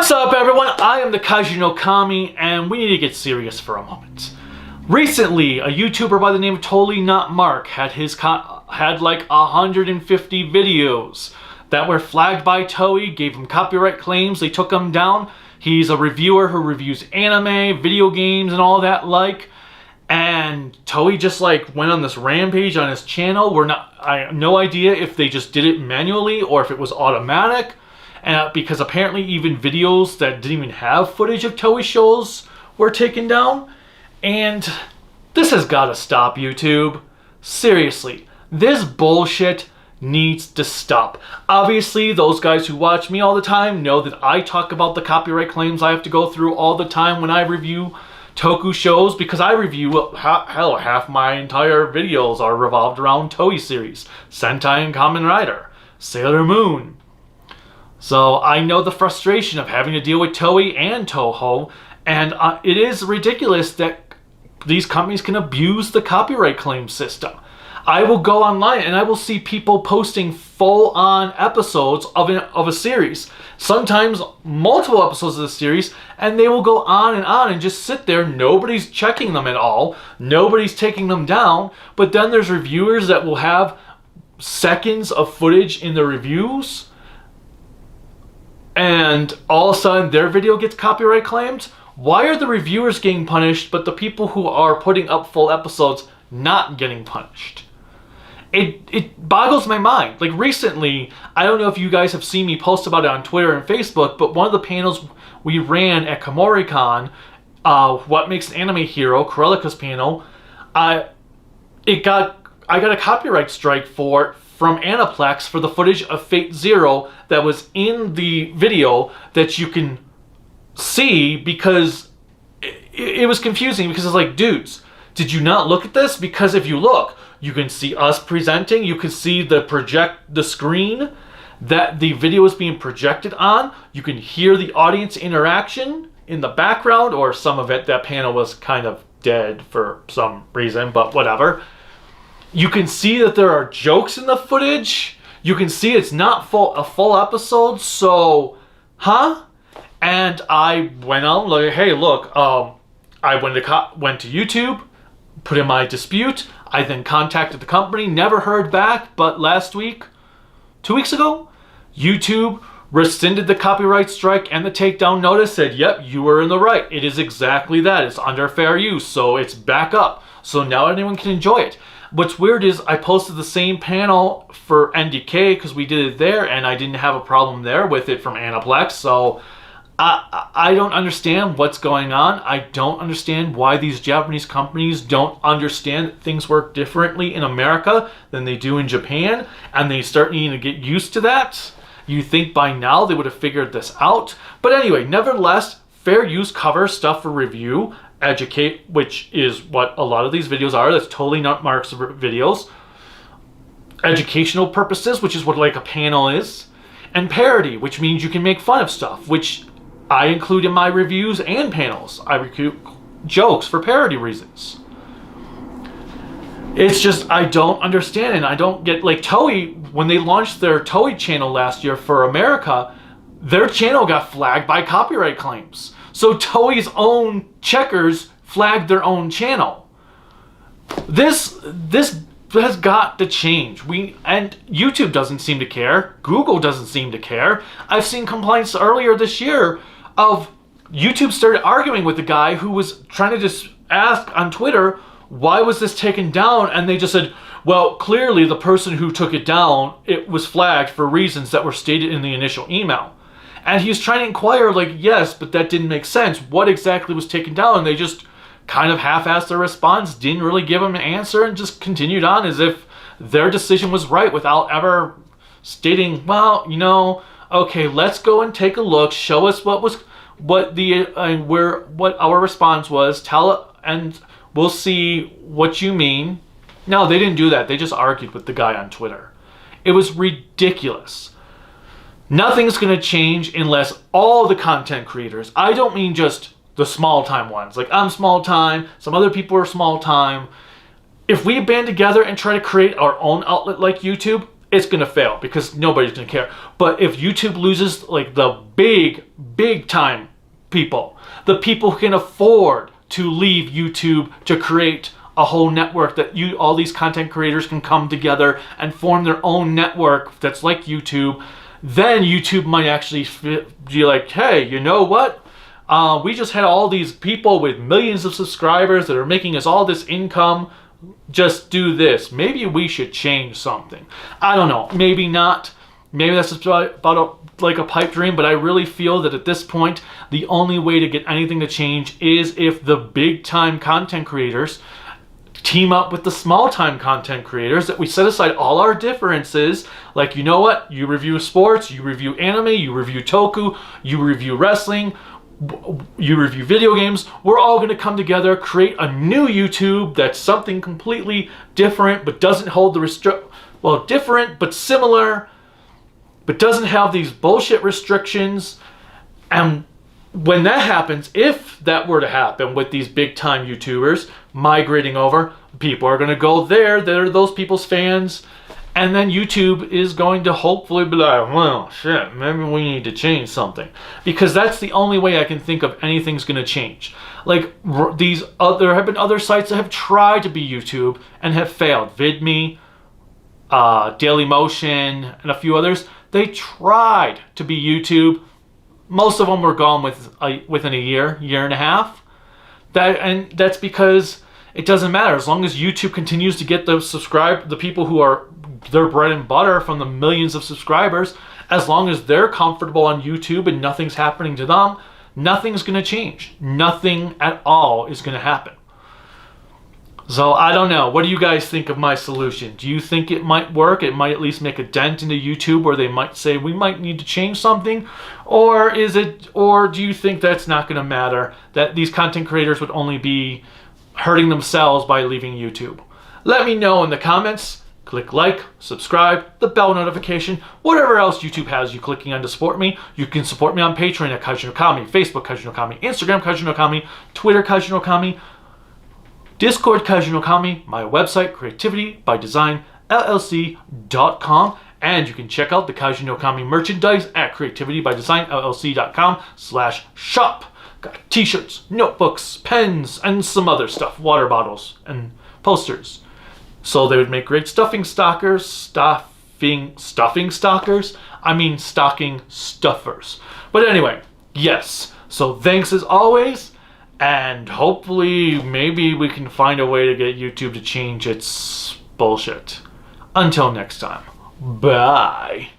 What's up, everyone? I am the Kaiju no Kami, and we need to get serious for a moment. Recently, a YouTuber by the name of Totally Not Mark had like 150 videos that were flagged by Toei, gave him copyright claims, they took him down. He's a reviewer who reviews anime, video games, and all that like. And Toei just like went on this rampage on his channel. I have no idea if they just did it manually or if it was automatic. And because apparently even videos that didn't even have footage of Toei shows were taken down. And this has got to stop, YouTube. Seriously, this bullshit needs to stop. Obviously, those guys who watch me all the time know that I talk about the copyright claims I have to go through all the time when I review Toku shows, because I review, hell, half my entire videos are revolved around Toei series. Sentai and Kamen Rider, Sailor Moon. So I know the frustration of having to deal with Toei and Toho, and it is ridiculous that these companies can abuse the copyright claim system. I will go online and I will see people posting full-on episodes of a series, sometimes multiple episodes of the series, and they will go on and just sit there. Nobody's checking them at all. Nobody's taking them down. But then there's reviewers that will have seconds of footage in the reviews, and all of a sudden their video gets copyright claimed. Why are the reviewers getting punished, but the people who are putting up full episodes not getting punished? It boggles my mind. Like recently, I don't know if you guys have seen me post about it on Twitter and Facebook, but one of the panels we ran at KomoriCon, What Makes an Anime Hero, Corellica's panel, I got a copyright strike from Aniplex for the footage of Fate Zero that was in the video that you can see, because it was confusing, because it's like, dudes, did you not look at this? Because if you look, you can see us presenting, you can see the screen that the video is being projected on, you can hear the audience interaction in the background, or some of it. That panel was kind of dead for some reason, but whatever. You can see that there are jokes in the footage. You can see it's not a full episode, so, And I went on, like, hey, look, I went to YouTube, put in my dispute. I then contacted the company, never heard back, but last week, 2 weeks ago, YouTube rescinded the copyright strike and the takedown notice, said, yep, you were in the right. It is exactly that. It's under fair use, so it's back up. So now anyone can enjoy it. What's weird is I posted the same panel for NDK because we did it there, and I didn't have a problem there with it from Aniplex, so I don't understand what's going on. I don't understand why these Japanese companies don't understand that things work differently in America than they do in Japan, and they start needing to get used to that. You think by now they would have figured this out. But anyway, nevertheless, fair use covers stuff for review, educate, which is what a lot of these videos are. That's totally not Mark's videos. Educational purposes, which is what like a panel is. And parody, which means you can make fun of stuff, which I include in my reviews and panels. I recruit jokes for parody reasons. It's just, I don't understand, and I don't get, like Toei, when they launched their Toei channel last year for America, their channel got flagged by copyright claims. So Toei's own checkers flagged their own channel. This has got to change. And YouTube doesn't seem to care. Google doesn't seem to care. I've seen complaints earlier this year of YouTube started arguing with the guy who was trying to just ask on Twitter, why was this taken down? And they just said, well, clearly the person who took it down, it was flagged for reasons that were stated in the initial email. And he's trying to inquire, like, yes, but that didn't make sense. What exactly was taken down? And they just kind of half-assed their response, didn't really give him an answer, and just continued on as if their decision was right without ever stating, well, you know, okay, let's go and take a look, show us what our response was, tell it, and we'll see what you mean. No, they didn't do that. They just argued with the guy on Twitter. It was ridiculous. Nothing's going to change unless all the content creators, I don't mean just the small-time ones. Like, I'm small-time, some other people are small-time. If we band together and try to create our own outlet like YouTube, it's going to fail because nobody's going to care. But if YouTube loses like the big time people, the people who can afford to leave YouTube to create a whole network that all these content creators can come together and form their own network that's like YouTube, then YouTube might actually be like, hey, you know what? We just had all these people with millions of subscribers that are making us all this income. Just do this. Maybe we should change something. I don't know. Maybe not. Maybe that's just like a pipe dream, but I really feel that at this point, the only way to get anything to change is if the big-time content creators team up with the small-time content creators, that we set aside all our differences. Like, you know what? You review sports, you review anime, you review Toku, you review wrestling, you review video games. We're all going to come together, create a new YouTube that's something completely different, but doesn't hold the different but similar, but doesn't have these bullshit restrictions. And when that happens, if that were to happen with these big time YouTubers migrating over, people are going to go there. They're those people's fans. And then YouTube is going to hopefully be like, well, shit, maybe we need to change something. Because that's the only way I can think of anything's going to change. Like, there have been other sites that have tried to be YouTube and have failed. VidMe, Dailymotion, and a few others. They tried to be YouTube. Most of them were gone within a year and a half. And that's because it doesn't matter. As long as YouTube continues to get the people who are their bread and butter from the millions of subscribers, as long as they're comfortable on YouTube and nothing's happening to them, nothing's going to change. Nothing at all is going to happen. So I don't know. What do you guys think of my solution? Do you think it might work? It might at least make a dent into YouTube where they might say we might need to change something? Or do you think that's not going to matter? That these content creators would only be hurting themselves by leaving YouTube? Let me know in the comments. Click like, subscribe, the bell notification, whatever else YouTube has you clicking on to support me. You can support me on Patreon at Kaiju no Kami, Facebook Kaiju no Kami, Instagram Kaiju no Kami, Twitter Kaiju no Kami, Discord Kaiju no Kami, my website creativitybydesignllc.com, and you can check out the Kaiju no Kami merchandise at creativitybydesignllc.com/shop. Got t-shirts, notebooks, pens, and some other stuff, water bottles, and posters. So they would make great stocking stuffers. But anyway, yes. So thanks as always. And hopefully, maybe we can find a way to get YouTube to change its bullshit. Until next time. Bye.